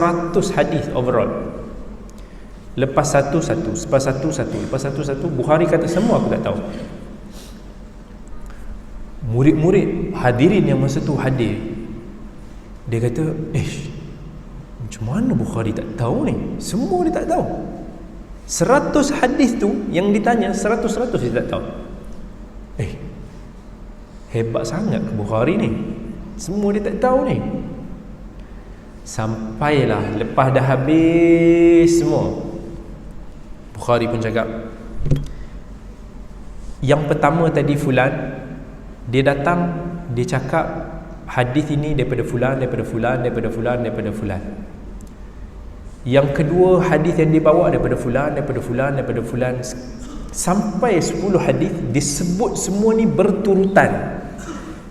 100 hadis overall. Lepas satu, lepas satu, Bukhari kata semua aku tak tahu. Murid-murid hadirin yang masa tu hadir, dia kata, macam mana Bukhari tak tahu ni? Semua dia tak tahu. 100 hadis tu yang ditanya, 100 dia tak tahu. Hebat sangat ke Bukhari ni, semua dia tak tahu ni. Sampailah lepas dah habis semua, Bukhari pun cakap, yang pertama tadi fulan, dia datang, dia cakap hadis ini daripada fulan. Yang kedua, hadis yang dia bawa daripada fulan. Sampai 10 hadis disebut semua ni berturutan,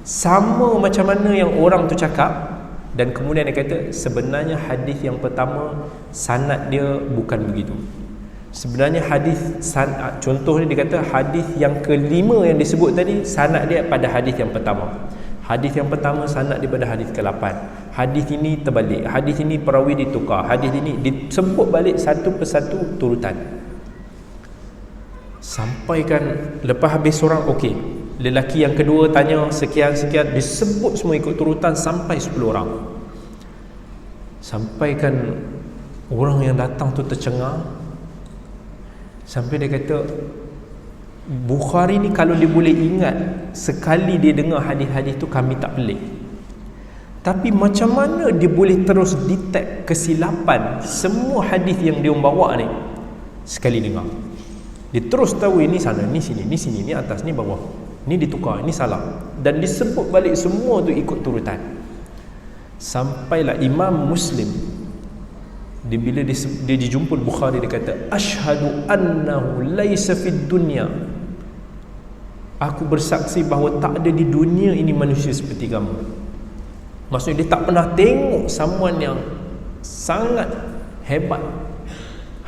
sama macam mana yang orang tu cakap. Dan kemudian dia kata, sebenarnya hadis yang pertama sanad dia bukan begitu. Sebenarnya hadis, contohnya dia kata hadis yang kelima yang disebut tadi, sanad dia pada hadis yang pertama. Hadis yang pertama sanad daripada hadis ke-8. Hadis ini terbalik, hadis ini perawi ditukar, hadis ini disebut balik satu persatu turutan. Sampaikan lepas habis seorang, okey, lelaki yang kedua tanya sekian, disebut semua ikut turutan sampai 10 orang. Sampaikan orang yang datang tu tercengang, sampai dia kata, Bukhari ni kalau dia boleh ingat sekali dia dengar hadis-hadis tu, kami tak pelik. Tapi macam mana dia boleh terus detect kesilapan semua hadis yang dia bawa ni sekali dengar? Dia terus tahu ini sana, ni sini, ni atas, ni bawah, ni ditukar, ni salah, dan disebut balik semua tu ikut turutan. Sampailah Imam Muslim, bila dia dijumpa Bukhari, dia kata, asyhadu annahu laisa fid dunya, aku bersaksi bahawa tak ada di dunia ini manusia seperti kamu. Maksudnya dia tak pernah tengok someone yang sangat hebat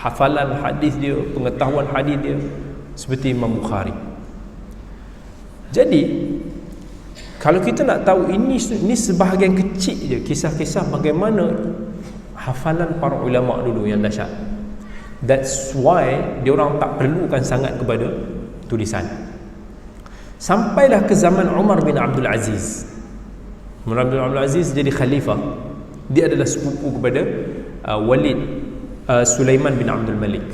hafalan hadis dia, pengetahuan hadis dia seperti Imam Bukhari. Jadi kalau kita nak tahu, ini sebahagian kecil je kisah-kisah bagaimana hafalan para ulama dulu yang dahsyat. That's why diorang tak perlukan sangat kepada tulisan. Sampailah ke zaman Umar bin Abdul Aziz. Umar bin Abdul Aziz jadi khalifah. Dia adalah sepupu kepada Sulaiman bin Abdul Malik.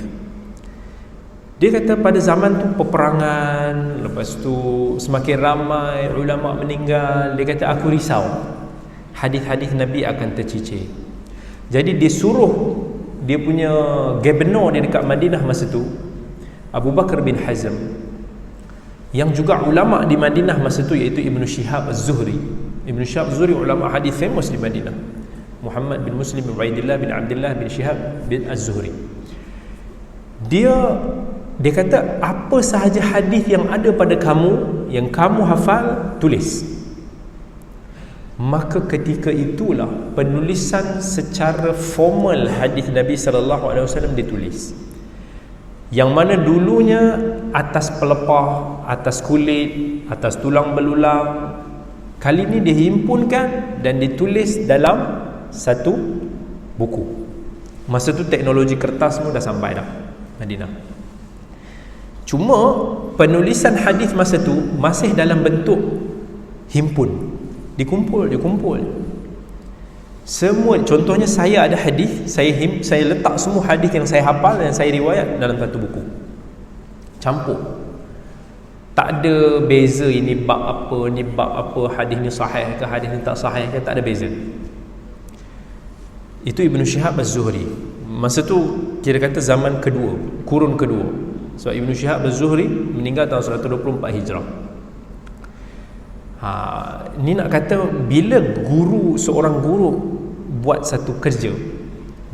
Dia kata pada zaman tu peperangan, lepas tu semakin ramai ulama meninggal. Dia kata, aku risau hadis-hadis Nabi akan tercicir. Jadi dia suruh dia punya gubernur dia dekat Madinah masa tu, Abu Bakar bin Hazm, yang juga ulama di Madinah masa tu, iaitu Ibn Shihab Az-Zuhri. Ibn Shihab Az-Zuhri ulama hadis famous di Madinah. Muhammad bin Muslim bin Ubaidillah bin Abdullah bin Shihab bin Az-Zuhri. Dia kata, apa sahaja hadis yang ada pada kamu, yang kamu hafal, tulis. Maka ketika itulah penulisan secara formal hadis Nabi SAW ditulis. Yang mana dulunya atas pelepah, atas kulit, atas tulang belulang, kali ini dihimpunkan dan ditulis dalam satu buku. Masa tu teknologi kertas semua dah sampai dah Madinah. Cuma penulisan hadis masa tu masih dalam bentuk himpun, dikumpul. Semua, contohnya saya ada hadis, saya letak semua hadis yang saya hafal dan saya riwayat dalam satu buku, campur. Tak ada beza ini bab apa, hadis ni sahih ke, hadis ni tak sahih ke, tak ada beza. Itu Ibn Shihab Az-Zuhri. Masa tu kira kata zaman kedua, kurun kedua. So Ibn Shihab Az-Zuhri meninggal tahun 124 Hijrah. Ni nak kata, bila seorang guru buat satu kerja,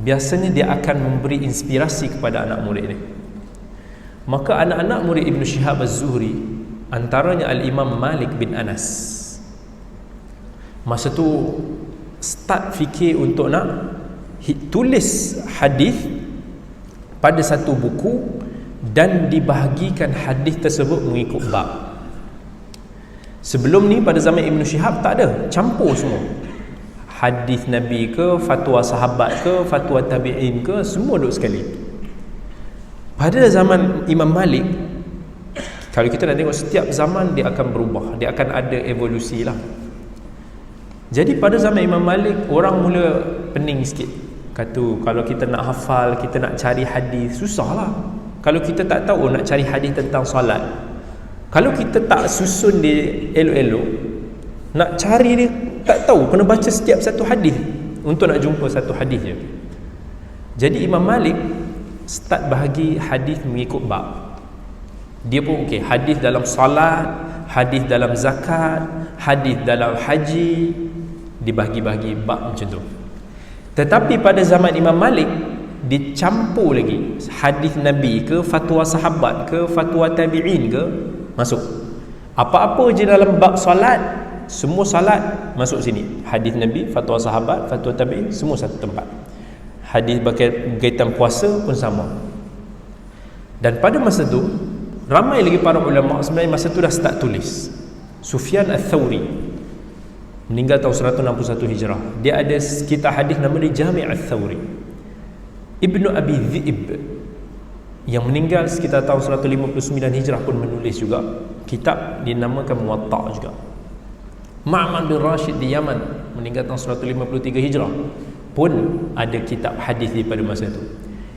biasanya dia akan memberi inspirasi kepada anak murid dia. Maka anak-anak murid Ibn Shihab Az-Zuhri, antaranya Al-Imam Malik bin Anas, masa tu start fikir untuk nak tulis hadis pada satu buku dan dibahagikan hadis tersebut mengikut bab. Sebelum ni pada zaman Ibn Shihab tak ada, campur semua. hadis Nabi ke, fatwa sahabat ke, fatwa tabi'in ke, semua duduk sekali. Pada zaman Imam Malik, kalau kita nak tengok setiap zaman dia akan berubah, dia akan ada evolusi lah. Jadi pada zaman Imam Malik, orang mula pening sikit. Kata kalau kita nak hafal, kita nak cari hadis, susah lah. Kalau kita tak tahu nak cari hadis tentang solat, kalau kita tak susun dia elok-elok, nak cari dia tak tahu, kena baca setiap satu hadis untuk nak jumpa satu hadis je. Jadi Imam Malik start bahagi hadis mengikut bab. Dia pun okey, hadis dalam solat, hadis dalam zakat, hadis dalam haji, dibahagi-bahagi bab macam tu. Tetapi pada zaman Imam Malik, dicampur lagi hadis Nabi ke, fatwa sahabat ke, fatwa tabi'in ke, masuk. Apa-apa je dalam bab solat, semua salat masuk sini. Hadis Nabi, fatwa sahabat, fatwa tabi'in, semua satu tempat. Hadis berkaitan puasa pun sama. Dan pada masa tu ramai lagi para ulama sebenarnya masa tu dah start tulis. Sufyan Ats-Tsauri meninggal tahun 161 Hijrah. Dia ada kitab hadis nama dia Jami' Ats-Tsauri. Ibnu Abi Dhi'b yang meninggal sekitar tahun 159 Hijrah pun menulis juga kitab dinamakan Muwatta juga. Ma'mar bin Rashid di Yaman meninggal tahun 153 Hijrah pun ada kitab hadis di pada masa itu.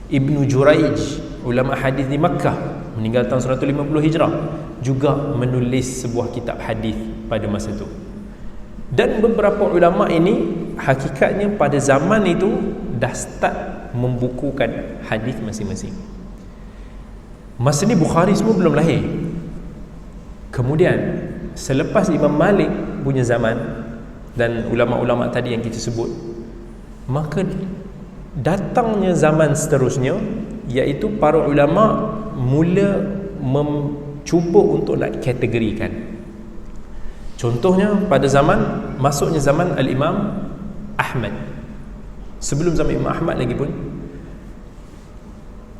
Ibnu Juraij, ulama hadis di Makkah, meninggal tahun 150 Hijrah, juga menulis sebuah kitab hadis pada masa itu. Dan beberapa ulama ini hakikatnya pada zaman itu dah start membukukan hadis masing-masing. Masa ni Bukhari semua belum lahir. Kemudian selepas Imam Malik punya zaman dan ulama-ulama tadi yang kita sebut, maka datangnya zaman seterusnya, iaitu para ulama mula mencuba untuk nak kategorikan. Contohnya pada zaman masuknya zaman Al-Imam Ahmad. Sebelum zaman Imam Ahmad lagi pun,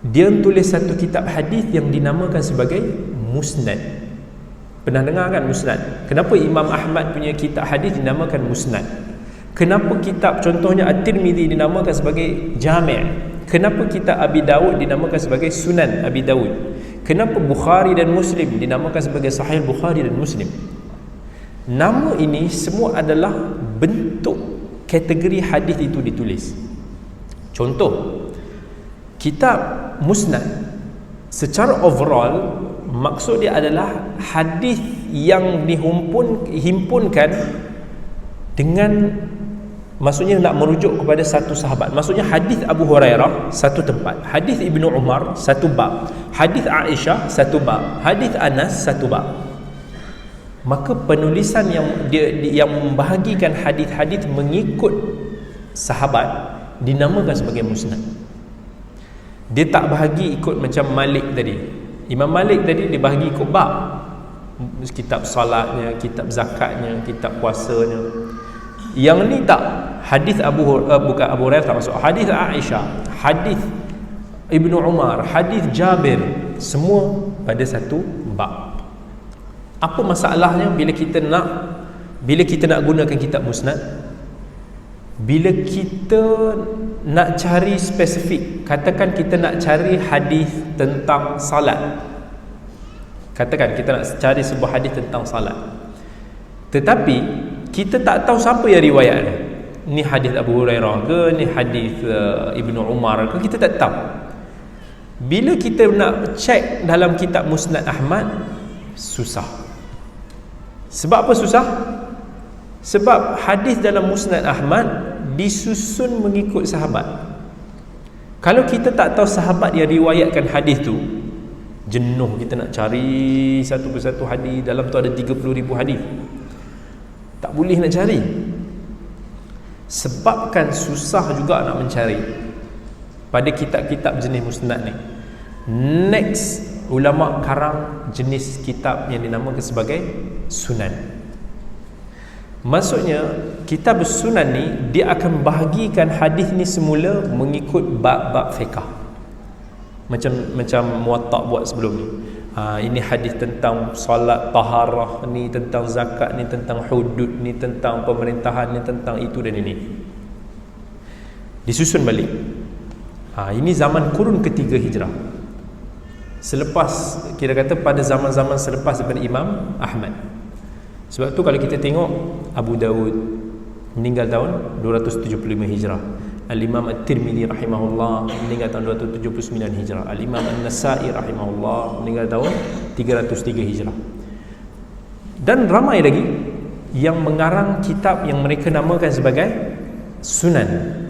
dia tulis satu kitab hadis yang dinamakan sebagai Musnad. Pernah dengar kan Musnad? Kenapa Imam Ahmad punya kitab hadis dinamakan Musnad? Kenapa kitab contohnya At-Tirmidzi dinamakan sebagai Jami'? Kenapa kitab Abi Dawud dinamakan sebagai Sunan Abi Dawud? Kenapa Bukhari dan Muslim dinamakan sebagai Sahih Bukhari dan Muslim? Nama ini semua adalah bentuk kategori hadis itu ditulis. Contoh, kitab Musnad secara overall maksud dia adalah hadis yang dihimpunkan dengan, maksudnya nak merujuk kepada satu sahabat. Maksudnya hadis Abu Hurairah satu tempat, hadis Ibnu Umar satu bab, hadis Aisyah satu bab, hadis Anas satu bab. Maka penulisan yang membahagikan hadis-hadis mengikut sahabat dinamakan sebagai Musnad. Dia tak bahagi ikut macam Malik tadi. Imam Malik tadi dia bahagi ikut bab, kitab salatnya, kitab zakatnya, kitab puasanya. Yang ni tak, hadis bukan Abu Hurairah tak masuk, hadis Aisyah, hadis Ibnu Umar, hadis Jabir, semua pada satu bab. Apa masalahnya bila kita nak gunakan kitab Musnad? Bila kita nak cari spesifik, katakan kita nak cari hadis tentang salat, katakan kita nak cari sebuah hadis tentang salat, tetapi kita tak tahu siapa yang riwayat ni. Ni hadis Abu Hurairah ke, ni hadis Ibnu Umar ke, kita tak tahu. Bila kita nak cek dalam kitab Musnad Ahmad, susah. Sebab apa susah? Sebab hadis dalam Musnad Ahmad disusun mengikut sahabat. Kalau kita tak tahu sahabat yang riwayatkan hadis tu, jenuh kita nak cari satu persatu hadis. Dalam tu ada 30,000 hadis, tak boleh nak cari. Sebabkan susah juga nak mencari pada kitab-kitab jenis Musnad ni. Next, ulama karang jenis kitab yang dinamakan sebagai Sunan. Maksudnya kitab Sunan ni dia akan bahagikan hadis ni semula mengikut bab-bab fiqh. Macam Muwatta buat sebelum ni. Ini hadis tentang solat, taharah, ni tentang zakat, ni tentang hudud, ni tentang pemerintahan, ni tentang itu dan ini. disusun balik. Ini zaman kurun ketiga hijrah, selepas, kira kata pada zaman-zaman selepas daripada Imam Ahmad. Sebab tu kalau kita tengok Abu Dawud meninggal tahun 275 hijrah, Al-Imam At-Tirmidzi rahimahullah meninggal tahun 279 hijrah, Al-Imam An-Nasa'i rahimahullah meninggal tahun 303 hijrah. Dan ramai lagi yang mengarang kitab yang mereka namakan sebagai Sunan.